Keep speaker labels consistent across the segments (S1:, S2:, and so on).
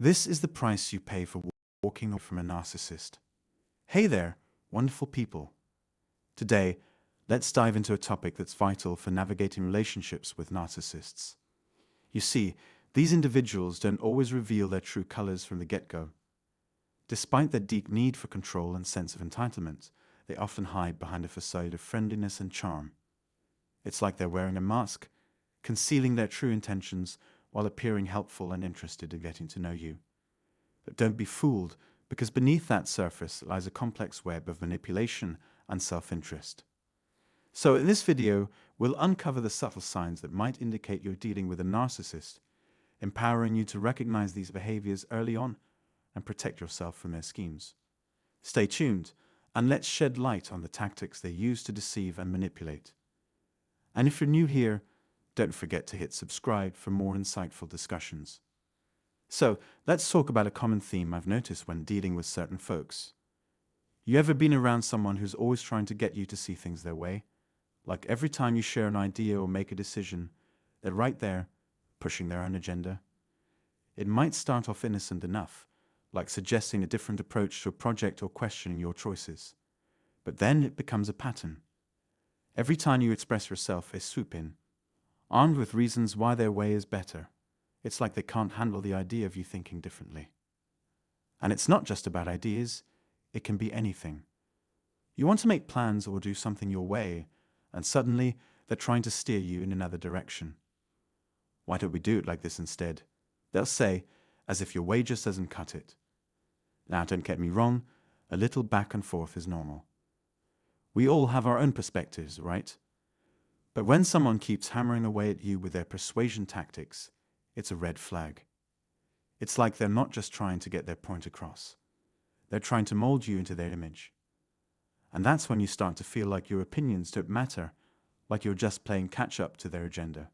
S1: This is the price you pay for walking away from a narcissist. Hey there, wonderful people. Today, let's dive into a topic that's vital for navigating relationships with narcissists. You see, these individuals don't always reveal their true colors from the get-go. Despite their deep need for control and sense of entitlement, they often hide behind a facade of friendliness and charm. It's like they're wearing a mask, concealing their true intentions while appearing helpful and interested in getting to know you. But don't be fooled, because beneath that surface lies a complex web of manipulation and self-interest. So in this video, we'll uncover the subtle signs that might indicate you're dealing with a narcissist, empowering you to recognize these behaviors early on and protect yourself from their schemes. Stay tuned, and let's shed light on the tactics they use to deceive and manipulate. And if you're new here, don't forget to hit subscribe for more insightful discussions. So, let's talk about a common theme I've noticed when dealing with certain folks. You ever been around someone who's always trying to get you to see things their way? Like every time you share an idea or make a decision, they're right there, pushing their own agenda. It might start off innocent enough, like suggesting a different approach to a project or questioning your choices. But then it becomes a pattern. Every time you express yourself, they swoop in, armed with reasons why their way is better. It's like they can't handle the idea of you thinking differently. And it's not just about ideas, it can be anything. You want to make plans or do something your way, and suddenly they're trying to steer you in another direction. Why don't we do it like this instead? They'll say, as if your way just doesn't cut it. Now, don't get me wrong, a little back and forth is normal. We all have our own perspectives, right? But when someone keeps hammering away at you with their persuasion tactics, it's a red flag. It's like they're not just trying to get their point across. They're trying to mold you into their image. And that's when you start to feel like your opinions don't matter, like you're just playing catch-up to their agenda.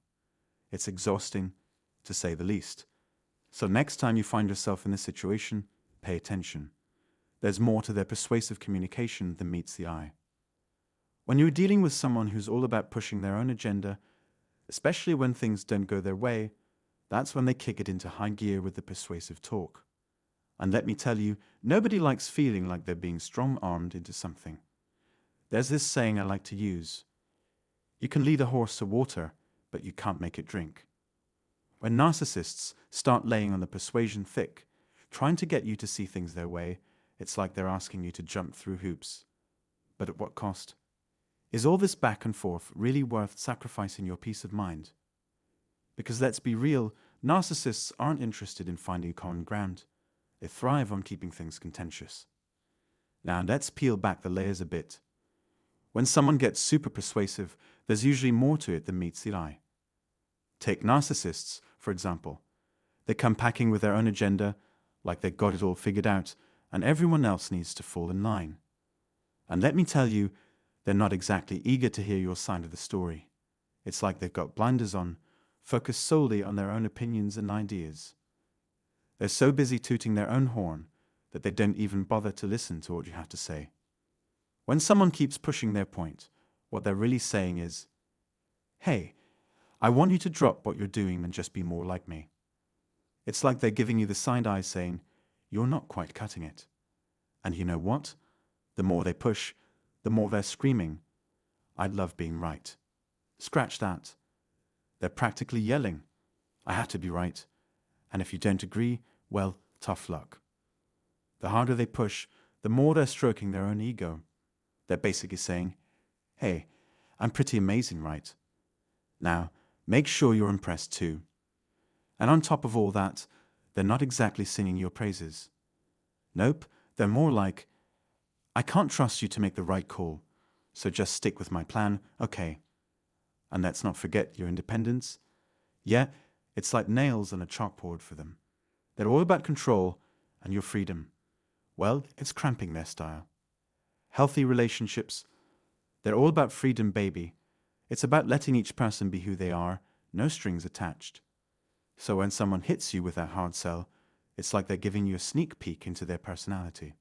S1: It's exhausting, to say the least. So next time you find yourself in this situation, pay attention. There's more to their persuasive communication than meets the eye. When you're dealing with someone who's all about pushing their own agenda, especially when things don't go their way, that's when they kick it into high gear with the persuasive talk. And let me tell you, nobody likes feeling like they're being strong-armed into something. There's this saying I like to use. You can lead a horse to water, but you can't make it drink. When narcissists start laying on the persuasion thick, trying to get you to see things their way, it's like they're asking you to jump through hoops. But at what cost? Is all this back and forth really worth sacrificing your peace of mind? Because let's be real, narcissists aren't interested in finding common ground. They thrive on keeping things contentious. Now let's peel back the layers a bit. When someone gets super persuasive, there's usually more to it than meets the eye. Take narcissists, for example. They come packing with their own agenda, like they've got it all figured out, and everyone else needs to fall in line. And let me tell you, they're not exactly eager to hear your side of the story. It's like they've got blinders on, focused solely on their own opinions and ideas. They're so busy tooting their own horn that they don't even bother to listen to what you have to say. When someone keeps pushing their point, what they're really saying is, hey, I want you to drop what you're doing and just be more like me. It's like they're giving you the side eye saying, you're not quite cutting it. And you know what? The more they push, the more they're screaming, I love being right. Scratch that. They're practically yelling, I have to be right. And if you don't agree, well, tough luck. The harder they push, the more they're stroking their own ego. They're basically saying, hey, I'm pretty amazing, right? Now, make sure you're impressed too. And on top of all that, they're not exactly singing your praises. Nope, they're more like, I can't trust you to make the right call, so just stick with my plan, okay? And let's not forget your independence. Yeah, it's like nails on a chalkboard for them. They're all about control and your freedom. Well, it's cramping their style. Healthy relationships, they're all about freedom, baby. It's about letting each person be who they are, no strings attached. So when someone hits you with that hard sell, it's like they're giving you a sneak peek into their personality.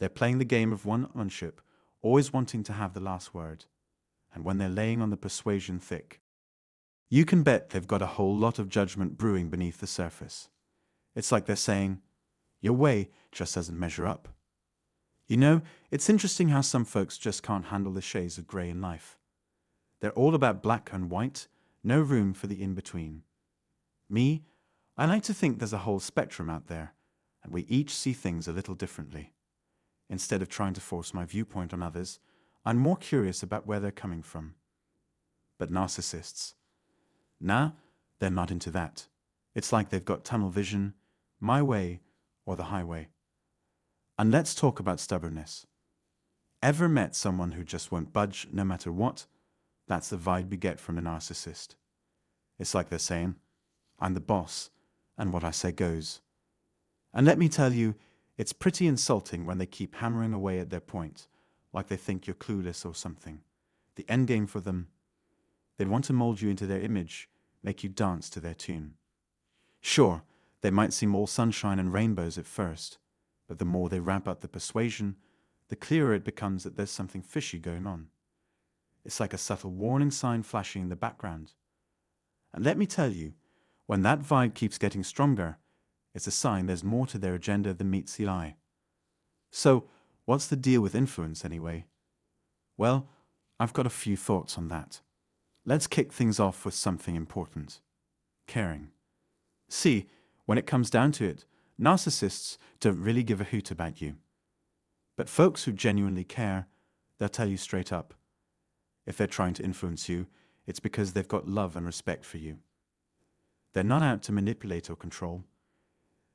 S1: They're playing the game of one-upmanship, always wanting to have the last word. And when they're laying on the persuasion thick, you can bet they've got a whole lot of judgment brewing beneath the surface. It's like they're saying, your way just doesn't measure up. You know, it's interesting how some folks just can't handle the shades of grey in life. They're all about black and white, no room for the in-between. Me, I like to think there's a whole spectrum out there, and we each see things a little differently. Instead of trying to force my viewpoint on others, I'm more curious about where they're coming from. But narcissists, nah, they're not into that. It's like they've got tunnel vision, my way or the highway. And let's talk about stubbornness. Ever met someone who just won't budge no matter what? That's the vibe we get from a narcissist. It's like they're saying, I'm the boss, and what I say goes. And let me tell you, it's pretty insulting when they keep hammering away at their point, like they think you're clueless or something. The end game for them, they want to mold you into their image, make you dance to their tune. Sure, they might seem all sunshine and rainbows at first, but the more they ramp up the persuasion, the clearer it becomes that there's something fishy going on. It's like a subtle warning sign flashing in the background. And let me tell you, when that vibe keeps getting stronger, it's a sign there's more to their agenda than meets the eye. So, what's the deal with influence anyway? Well, I've got a few thoughts on that. Let's kick things off with something important. Caring. See, when it comes down to it, narcissists don't really give a hoot about you. But folks who genuinely care, they'll tell you straight up. If they're trying to influence you, it's because they've got love and respect for you. They're not out to manipulate or control.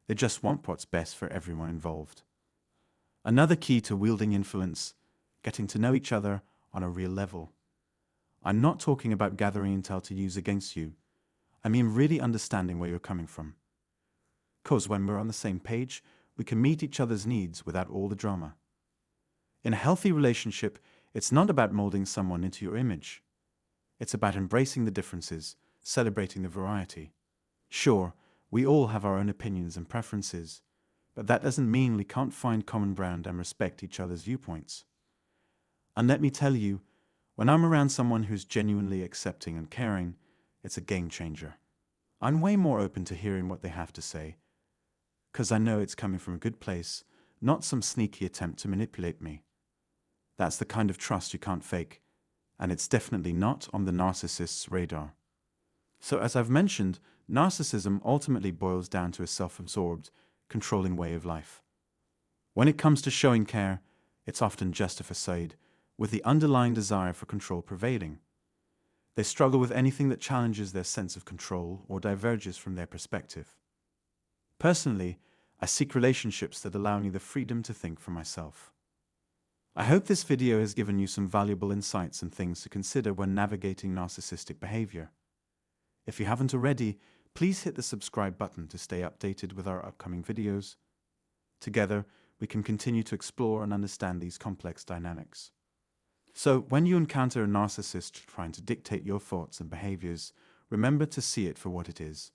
S1: They just want what's best for everyone involved. Another key to wielding influence, getting to know each other on a real level. I'm not talking about gathering intel to use against you. I mean really understanding where you're coming from. 'Cause when we're on the same page, we can meet each other's needs without all the drama. In a healthy relationship, it's not about molding someone into your image. It's about embracing the differences, celebrating the variety. Sure, we all have our own opinions and preferences, but that doesn't mean we can't find common ground and respect each other's viewpoints. And let me tell you, when I'm around someone who's genuinely accepting and caring, it's a game changer. I'm way more open to hearing what they have to say, 'cause I know it's coming from a good place, not some sneaky attempt to manipulate me. That's the kind of trust you can't fake, and it's definitely not on the narcissist's radar. So as I've mentioned, narcissism ultimately boils down to a self-absorbed, controlling way of life. When it comes to showing care, it's often just a facade, with the underlying desire for control prevailing. They struggle with anything that challenges their sense of control or diverges from their perspective. Personally, I seek relationships that allow me the freedom to think for myself. I hope this video has given you some valuable insights and things to consider when navigating narcissistic behavior. If you haven't already, please hit the subscribe button to stay updated with our upcoming videos. Together, we can continue to explore and understand these complex dynamics. So, when you encounter a narcissist trying to dictate your thoughts and behaviors, remember to see it for what it is,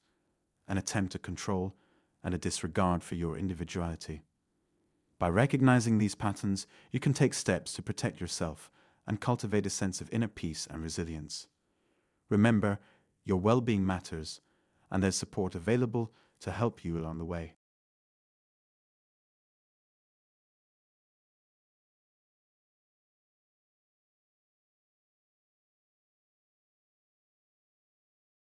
S1: an attempt to control and a disregard for your individuality. By recognizing these patterns, you can take steps to protect yourself and cultivate a sense of inner peace and resilience. Remember, your well-being matters, and there's support available to help you along the way.